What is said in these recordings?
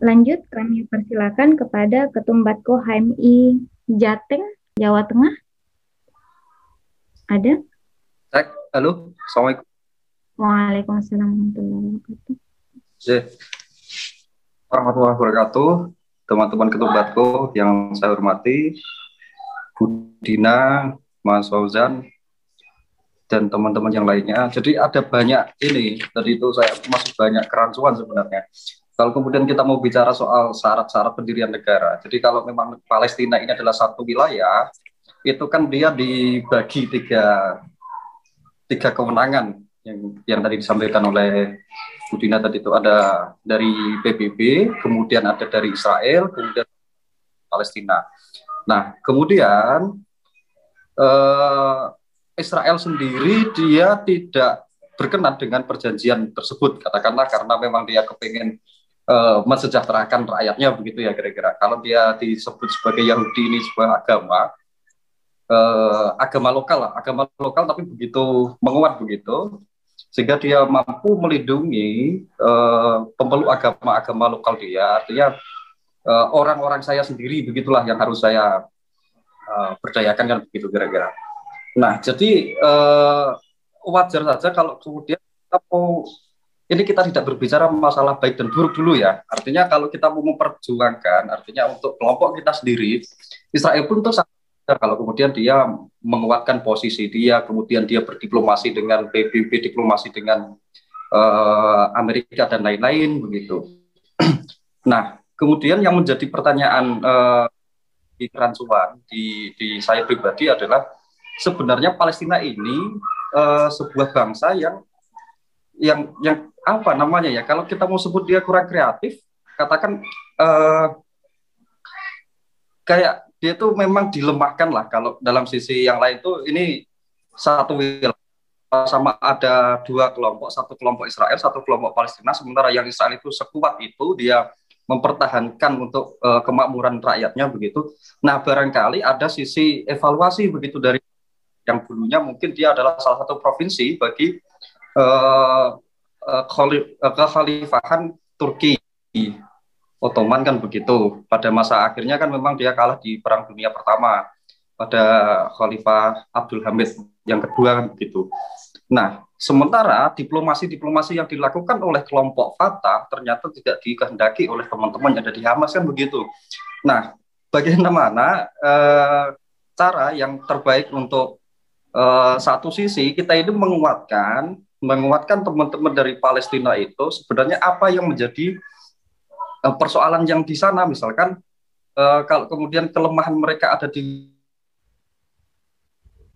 Lanjut, kami persilakan kepada Ketum Batko HMI Jateng, Jawa Tengah. Ada? Cek, halo, Assalamualaikum. Waalaikumsalam warahmatullahi wabarakatuh. Warahmatullahi wabarakatuh, teman-teman Ketum Batko yang saya hormati, Bu Dina, Mas Fauzan, dan teman-teman yang lainnya. Jadi ada banyak ini, tadi itu saya masih banyak kerancuan sebenarnya. Kalau kemudian kita mau bicara soal syarat-syarat pendirian negara, jadi kalau memang Palestina ini adalah satu wilayah, itu kan dia dibagi tiga kewenangan yang tadi disampaikan oleh Budina tadi itu ada dari PBB, kemudian ada dari Israel, kemudian Palestina. Nah, kemudian Israel sendiri dia tidak berkenan dengan perjanjian tersebut, katakanlah karena memang dia kepingin mensejahterakan rakyatnya begitu ya kira-kira. Kalau dia disebut sebagai Yahudi ini sebuah agama lokal tapi begitu menguat begitu sehingga dia mampu melindungi pemeluk agama lokal dia, artinya orang-orang saya sendiri begitulah yang harus saya berdayakan kan begitu kira-kira. Nah jadi wajar saja kalau kemudian kita tidak berbicara masalah baik dan buruk dulu ya, artinya kalau kita mau memperjuangkan artinya untuk kelompok kita sendiri, Israel pun tuh kalau kemudian dia menguatkan posisi dia, kemudian dia berdiplomasi dengan PBB, diplomasi dengan Amerika dan lain-lain begitu. Nah, kemudian yang menjadi pertanyaan di kerancuan di saya pribadi adalah sebenarnya Palestina ini sebuah bangsa yang apa namanya ya? Kalau kita mau sebut dia kurang kreatif, katakan kayak dia tuh memang dilemahkan lah kalau dalam sisi yang lain tuh ini satu wilayah sama ada dua kelompok, satu kelompok Israel, satu kelompok Palestina, sementara yang Israel itu sekuat itu dia mempertahankan untuk kemakmuran rakyatnya begitu. Nah barangkali ada sisi evaluasi begitu dari yang dulunya mungkin dia adalah salah satu provinsi bagi kekhalifahan Turki Ottoman kan begitu. Pada masa akhirnya kan memang dia kalah di Perang Dunia Pertama pada Khalifah Abdul Hamid yang kedua kan begitu. Nah, sementara diplomasi yang dilakukan oleh kelompok Fatah ternyata tidak dikehendaki oleh teman-teman yang ada di Hamas kan begitu. Nah, bagaimana cara yang terbaik untuk satu sisi kita ini menguatkan teman-teman dari Palestina itu sebenarnya apa yang menjadi persoalan yang di sana, misalkan kalau kemudian kelemahan mereka ada di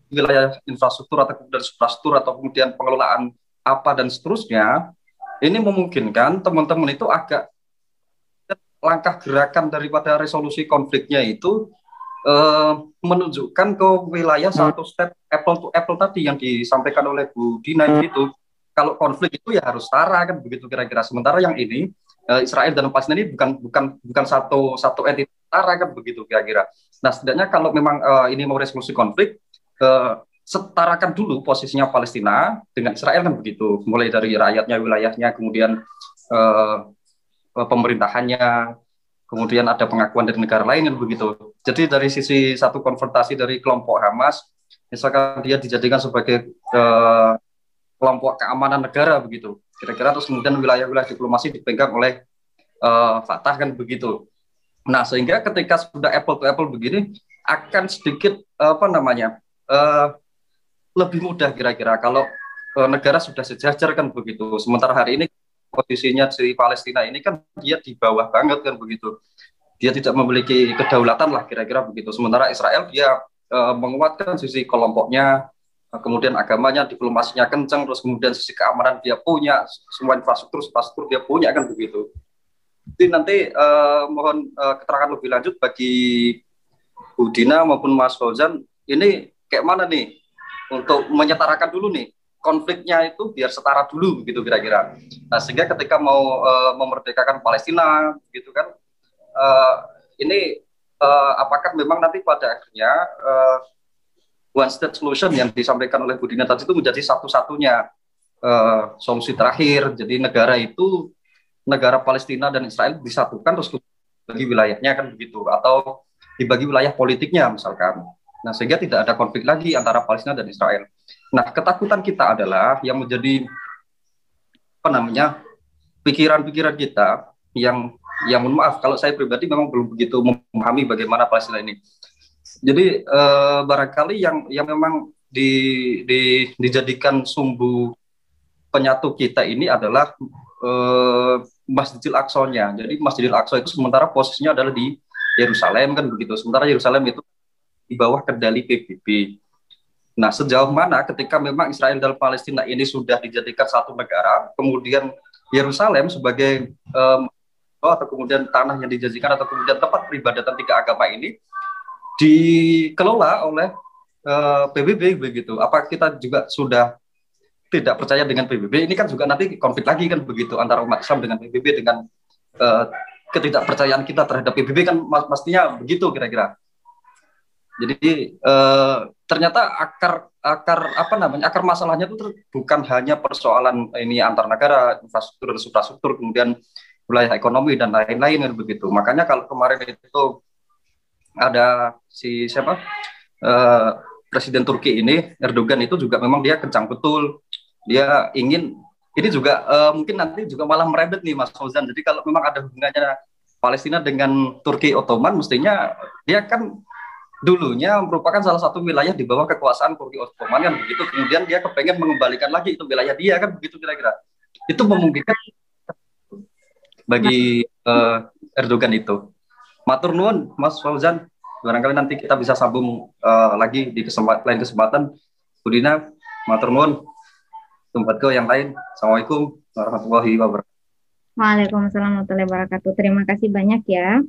wilayah infrastruktur atau kemudian infrastruktur atau kemudian pengelolaan apa dan seterusnya, ini memungkinkan teman-teman itu agak langkah gerakan daripada resolusi konfliknya itu menunjukkan ke wilayah satu step apple to apple tadi yang disampaikan oleh Bu Dina itu. Kalau konflik itu ya harus setara kan begitu kira-kira. Sementara yang ini Israel dan Palestina ini bukan satu entitas setara kan begitu kira-kira. Nah setidaknya kalau memang ini mau resolusi konflik, setarakan dulu posisinya Palestina dengan Israel kan begitu. Mulai dari rakyatnya, wilayahnya, kemudian pemerintahannya, kemudian ada pengakuan dari negara lain kan begitu. Jadi dari sisi satu konfrontasi dari kelompok Hamas, misalkan dia dijadikan sebagai kelompok keamanan negara begitu. Kira-kira terus kemudian wilayah-wilayah diplomasi dipegang oleh Fatah kan begitu. Nah sehingga ketika sudah apple to apple begini akan sedikit lebih mudah kira-kira kalau negara sudah sejajar kan begitu. Sementara hari ini posisinya di Palestina ini kan dia di bawah banget kan begitu. Dia tidak memiliki kedaulatan lah kira-kira begitu. Sementara Israel dia menguatkan sisi kelompoknya, kemudian agamanya, diplomasinya kencang, terus kemudian sisi keamanan dia punya, semua infrastruktur dia punya kan begitu. Jadi nanti mohon keterangan lebih lanjut bagi Bu Dina maupun Mas Fauzan, ini kayak mana nih untuk menyetarakan dulu nih konfliknya itu biar setara dulu gitu kira-kira. Nah sehingga ketika mau memerdekakan Palestina gitu kan, ini apakah memang nanti pada akhirnya one state solution yang disampaikan oleh Budina tadi itu menjadi satu-satunya solusi terakhir. Jadi negara itu negara Palestina dan Israel disatukan terus bagi wilayahnya kan begitu, atau dibagi wilayah politiknya misalkan. Nah, sehingga tidak ada konflik lagi antara Palestina dan Israel. Nah, ketakutan kita adalah yang menjadi apa namanya pikiran-pikiran kita yang mohon maaf kalau saya pribadi memang belum begitu memahami bagaimana Palestina ini. Jadi barangkali yang memang dijadikan sumbu penyatu kita ini adalah Masjidil Aqsa-nya. Jadi Masjidil Aqsa itu sementara posisinya adalah di Yerusalem kan begitu. Sementara Yerusalem itu di bawah kendali PBB. Nah, sejauh mana ketika memang Israel dan Palestina ini sudah dijadikan satu negara, kemudian Yerusalem sebagai atau kemudian tanah yang dijanjikan atau kemudian tempat peribadatan tiga agama ini dikelola oleh PBB begitu. Apa kita juga sudah tidak percaya dengan PBB? Ini kan juga nanti konflik lagi kan begitu antara umat Islam dengan PBB, dengan ketidakpercayaan kita terhadap PBB kan pastinya begitu kira-kira. Jadi ternyata akar masalahnya itu bukan hanya persoalan ini antar negara, infrastruktur, kemudian wilayah ekonomi dan lain-lain kan begitu. Makanya kalau kemarin itu ada Presiden Turki ini Erdogan itu juga memang dia kencang betul, dia ingin ini juga mungkin nanti juga malah merembet nih Mas Fauzan. Jadi kalau memang ada hubungannya Palestina dengan Turki Ottoman, mestinya dia kan dulunya merupakan salah satu wilayah di bawah kekuasaan Turki Ottoman kan begitu, kemudian dia kepengen mengembalikan lagi itu wilayah dia kan begitu kira-kira. Itu memungkinkan bagi Erdogan itu. Matur nuwun Mas Fauzan, barangkali nanti kita bisa sambung lagi di lain kesempatan. Budina, matur nuwun. Tempat ke yang lain. Assalamualaikum warahmatullahi wabarakatuh. Waalaikumsalam warahmatullahi wabarakatuh. Terima kasih banyak ya.